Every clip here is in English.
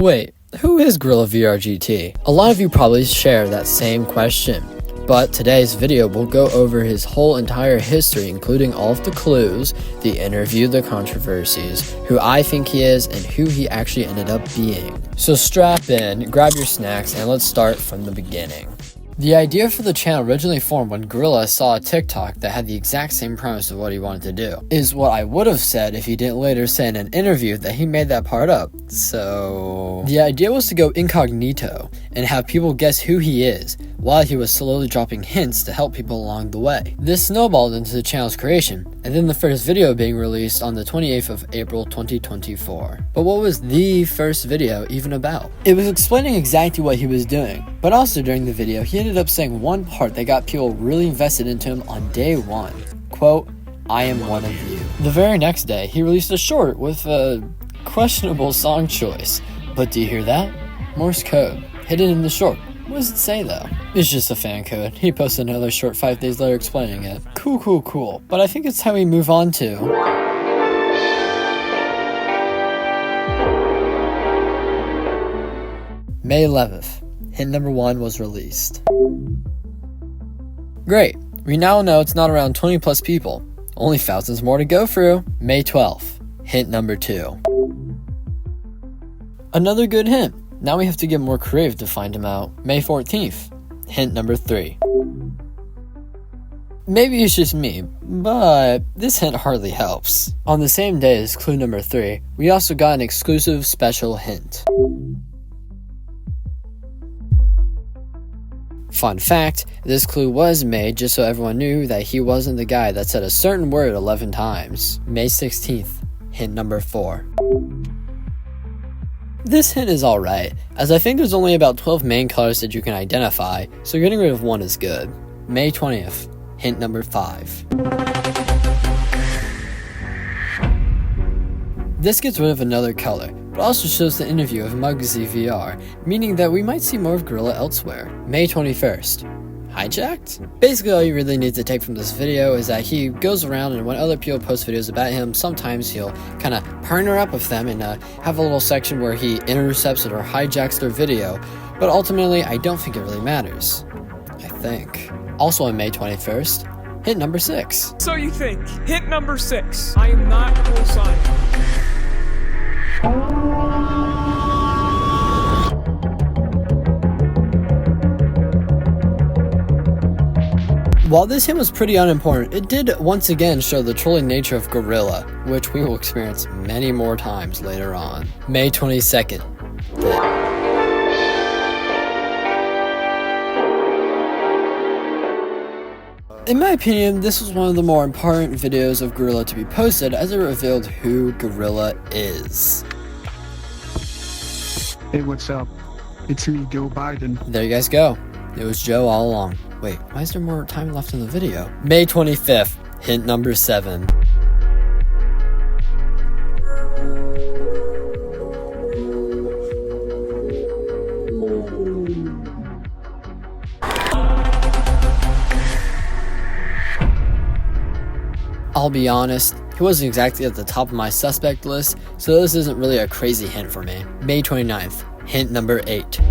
Wait, who is GorillaVRGT? A lot of you probably share that same question. But today's video will go over his whole entire history, including all of the clues, the interview, the controversies, who I think he is, and who he actually ended up being. So strap in, grab your snacks, and let's start from the beginning. The idea for the channel originally formed when Gorilla saw a TikTok that had the exact same premise of what he wanted to do. Is what I would have said if he didn't later say in an interview that he made that part up. So the idea was to go incognito and have people guess who he is while he was slowly dropping hints to help people along the way. This snowballed into the channel's creation, and then the first video being released on the 28th of April 2024. But what was the first video even about? It was explaining exactly what he was doing, but also during the video he ended up saying one part that got people really invested into him on day one. Quote, "I am one of you." The very next day he released a short with a questionable song choice. But do you hear that? Morse code hidden in the short. What does it say though? It's just a fan code. He posted another short 5 days later explaining it. Cool. But I think it's how we move on to May 11th. Hint number 1 was released. Great. We now know it's not around 20 plus people. Only thousands more to go through. May 12th. Hint number 2. Another good hint. Now we have to get more creative to find him out. May 14th. Hint number 3. Maybe it's just me, but this hint hardly helps. On the same day as clue number 3, we also got an exclusive special hint. Fun fact, this clue was made just so everyone knew that he wasn't the guy that said a certain word 11 times. May 16th. Hint number 4. This hint is alright, as I think there's only about 12 main colors that you can identify, so getting rid of one is good. May 20th, hint number 5. This gets rid of another color, but also shows the interview of Muggsy VR, meaning that we might see more of Gorilla elsewhere. May 21st. Hijacked? Basically all you really need to take from this video is that he goes around and when other people post videos about him, sometimes he'll kind of partner up with them and have a little section where he intercepts it or hijacks their video, but ultimately I don't think it really matters. I think. Also on May 21st, hint number 6. So you think, hint number 6, I am not co-signing. While this hint was pretty unimportant, it did once again show the trolling nature of Gorilla, which we will experience many more times later on. May 22nd. In my opinion, this was one of the more important videos of Gorilla to be posted as it revealed who Gorilla is. Hey, what's up? It's me, Joe Biden. There you guys go. It was Joe all along. Wait, why is there more time left in the video? May 25th, hint number 7. I'll be honest, he wasn't exactly at the top of my suspect list, so this isn't really a crazy hint for me. May 29th, hint number 8.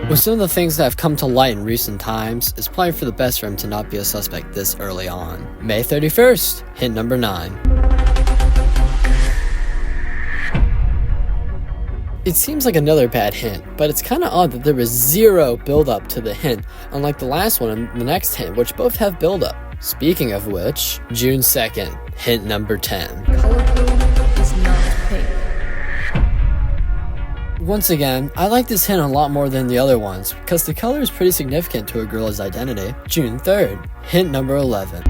With some of the things that have come to light in recent times, it's probably for the best for him to not be a suspect this early on. May 31st, hint number 9. It seems like another bad hint, but it's kinda odd that there was zero build-up to the hint, unlike the last one and the next hint, which both have build-up. Speaking of which, June 2nd, hint number 10. Color code is not pink. Once again, I like this hint a lot more than the other ones, because the color is pretty significant to a Gorilla's identity. June 3rd, hint number 11.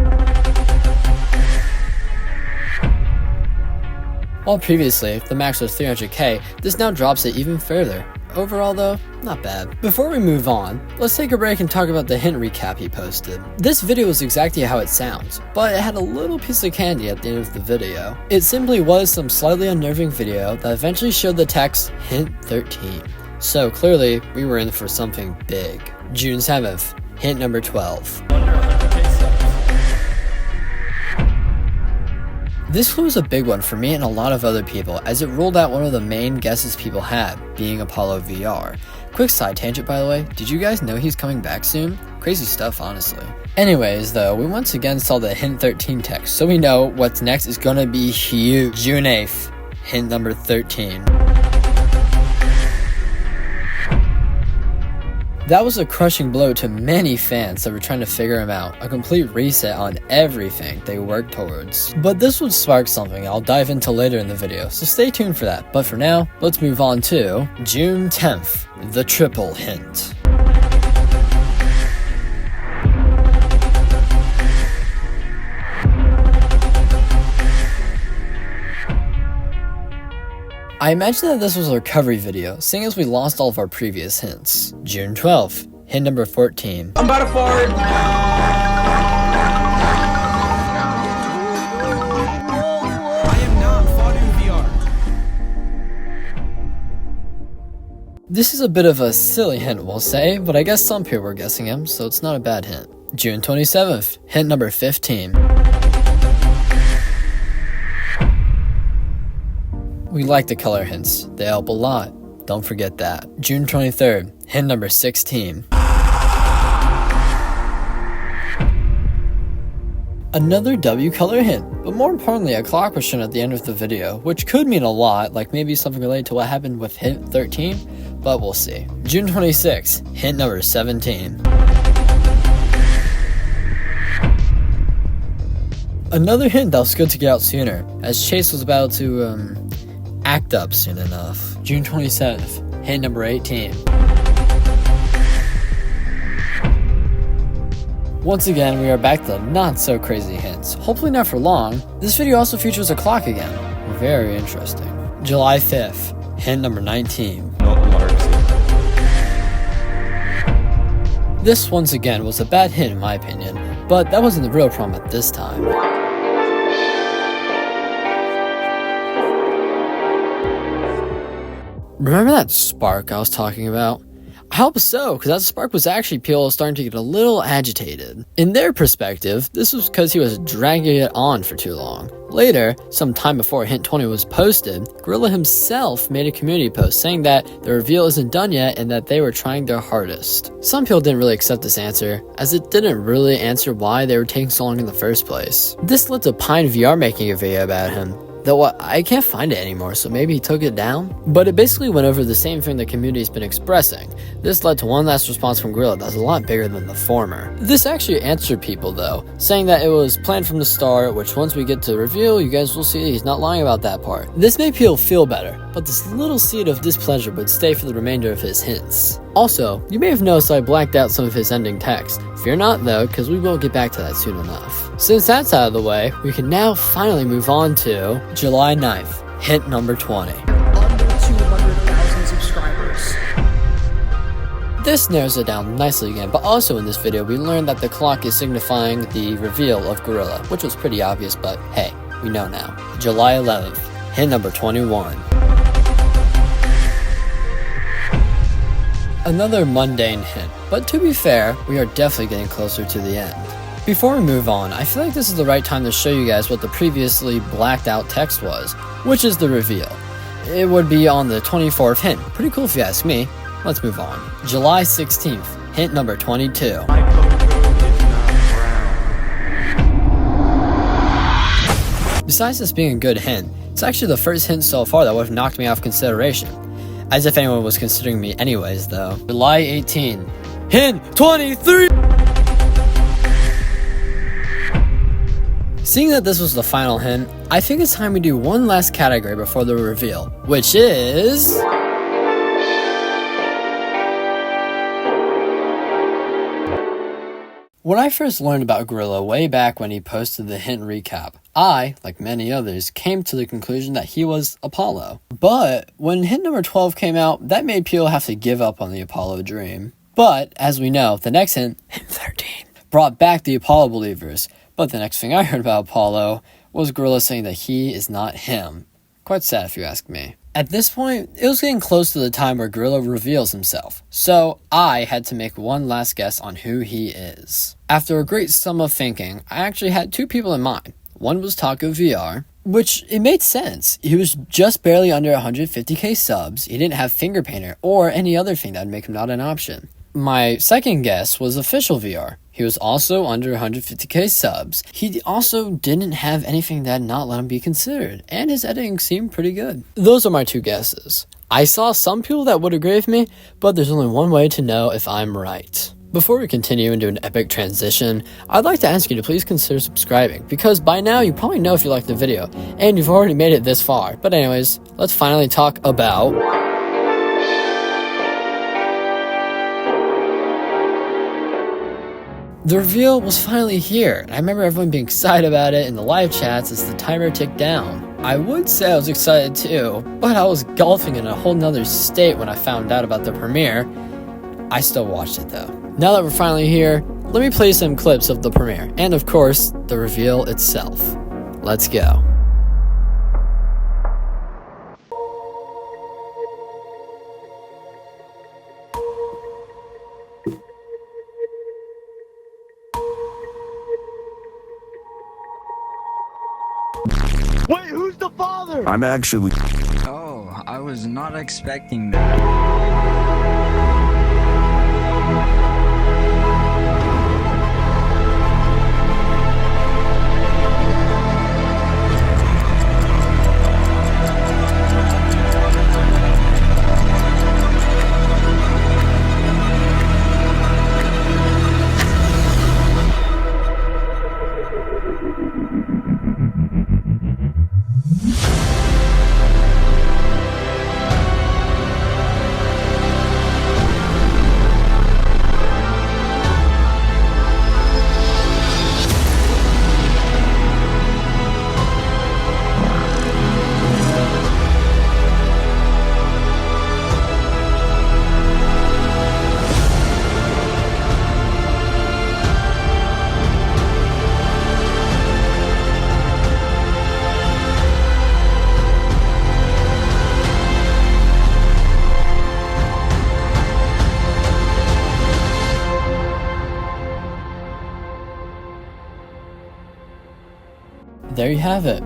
While previously, the max was 300k, this now drops it even further. Overall though, not bad. Before we move on, let's take a break and talk about the hint recap he posted. This video was exactly how it sounds, but it had a little piece of candy at the end of the video. It simply was some slightly unnerving video that eventually showed the text hint 13. So clearly, we were in for something big. June 7th, hint number 12. This clue was a big one for me and a lot of other people, as it ruled out one of the main guesses people had, being Apollo VR. Quick side tangent, by the way, did you guys know he's coming back soon? Crazy stuff, honestly. Anyways, though, we once again saw the hint 13 text, so we know what's next is gonna be huge. June 8th, hint number 13. That was a crushing blow to many fans that were trying to figure him out, a complete reset on everything they worked towards. But this would spark something I'll dive into later in the video, so stay tuned for that. But for now, let's move on to June 10th, the triple hint. I imagine that this was a recovery video, seeing as we lost all of our previous hints. June 12th, hint number 14. I'm about to fart. I am not farting VR. This is a bit of a silly hint, we'll say, but I guess some people were guessing him, so it's not a bad hint. June 27th, hint number 15. We like the color hints, they help a lot. Don't forget that. June 23rd, hint number 16. Another W color hint, but more importantly a clock was shown at the end of the video, which could mean a lot, like maybe something related to what happened with hint 13, but we'll see. June 26th, hint number 17. Another hint that was good to get out sooner, as Chase was about to, act up soon enough. June 27th, hint number 18. Once again, we are back to the not so crazy hints. Hopefully not for long. This video also features a clock again. Very interesting. July 5th, hint number 19. This once again was a bad hint in my opinion, but that wasn't the real problem at this time. Remember that spark I was talking about? I hope so, because that spark was actually people starting to get a little agitated. In their perspective, this was because he was dragging it on for too long. Later, some time before hint 20 was posted, Gorilla himself made a community post saying that the reveal isn't done yet and that they were trying their hardest. Some people didn't really accept this answer, as it didn't really answer why they were taking so long in the first place. This led to Pine VR making a video about him, though I can't find it anymore, so maybe he took it down? But it basically went over the same thing the community's been expressing. This led to one last response from Gorilla that's a lot bigger than the former. This actually answered people though, saying that it was planned from the start, which once we get to the reveal, you guys will see he's not lying about that part. This made people feel better, but this little seed of displeasure would stay for the remainder of his hints. Also, you may have noticed I blacked out some of his ending text. Fear not though, because we will get back to that soon enough. Since that's out of the way, we can now finally move on to July 9th, hint number 20. Under 200,000 subscribers. This narrows it down nicely again, but also in this video we learned that the clock is signifying the reveal of Gorilla, which was pretty obvious, but hey, we know now. July 11th, hint number 21. Another mundane hint, but to be fair, we are definitely getting closer to the end. Before we move on, I feel like this is the right time to show you guys what the previously blacked out text was, which is the reveal. It would be on the 24th hint. Pretty cool if you ask me. Let's move on. July 16th, hint number 22. Besides this being a good hint, it's actually the first hint so far that would have knocked me off consideration. As if anyone was considering me anyways though. July 18, hint 23! Seeing that this was the final hint, I think it's time we do one last category before the reveal, which is... When I first learned about Gorilla way back when he posted the hint recap, I, like many others, came to the conclusion that he was Apollo. But when hint number 12 came out, that made people have to give up on the Apollo dream. But, as we know, the next hint, hint 13, brought back the Apollo believers. But the next thing I heard about Apollo was Gorilla saying that he is not him. Quite sad if you ask me. At this point, it was getting close to the time where Gorilla reveals himself, so I had to make one last guess on who he is. After a great sum of thinking, I actually had two people in mind. One was Taco VR, Which, it made sense. He was just barely under 150k subs, he didn't have finger painter or any other thing that would make him not an option. My second guess was official VR. He was also under 150k subs. He also didn't have anything that would not let him be considered, and his editing seemed pretty good. Those are my two guesses. I saw some people that would agree with me, but there's only one way to know if I'm right. Before we continue into an epic transition, I'd like to ask you to please consider subscribing, because by now you probably know if you liked the video, and you've already made it this far. But anyways, let's finally talk about the reveal was finally here. I remember everyone being excited about it in the live chats as the timer ticked down. I would say I was excited too, but I was golfing in a whole nother state when I found out about the premiere. I still watched it though. Now that we're finally here, let me play some clips of the premiere, and of course, the reveal itself. Let's go. Wait, who's the father? I'm actually... Oh, I was not expecting that. There you have it.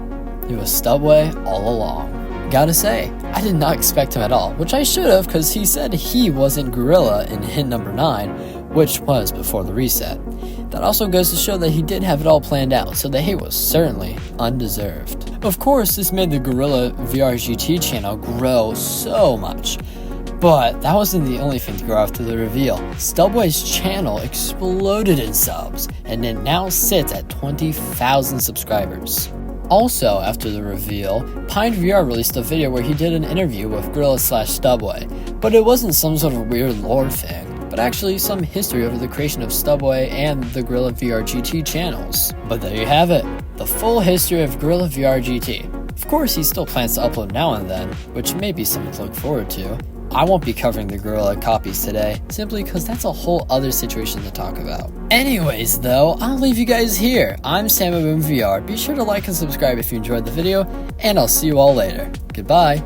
It was Stubway all along. Gotta say, I did not expect him at all, which I should have, because he said he wasn't Gorilla in hint number 9, which was before the reset. That also goes to show that he did have it all planned out, so the hate was certainly undeserved. Of course, this made the GorillaVRGT channel grow so much. But that wasn't the only thing to grow after the reveal. Stubway's channel exploded in subs, and it now sits at 20,000 subscribers. Also, after the reveal, PineVR released a video where he did an interview with Gorilla/Stubway, but it wasn't some sort of weird lore thing, but actually some history over the creation of Stubway and the GorillaVRGT channels. But there you have it, the full history of GorillaVRGT. Of course, he still plans to upload now and then, which may be something to look forward to. I won't be covering the Gorilla copies today, simply because that's a whole other situation to talk about. Anyways though, I'll leave you guys here. I'm SamoBoomVR. Be sure to like and subscribe if you enjoyed the video, and I'll see you all later. Goodbye.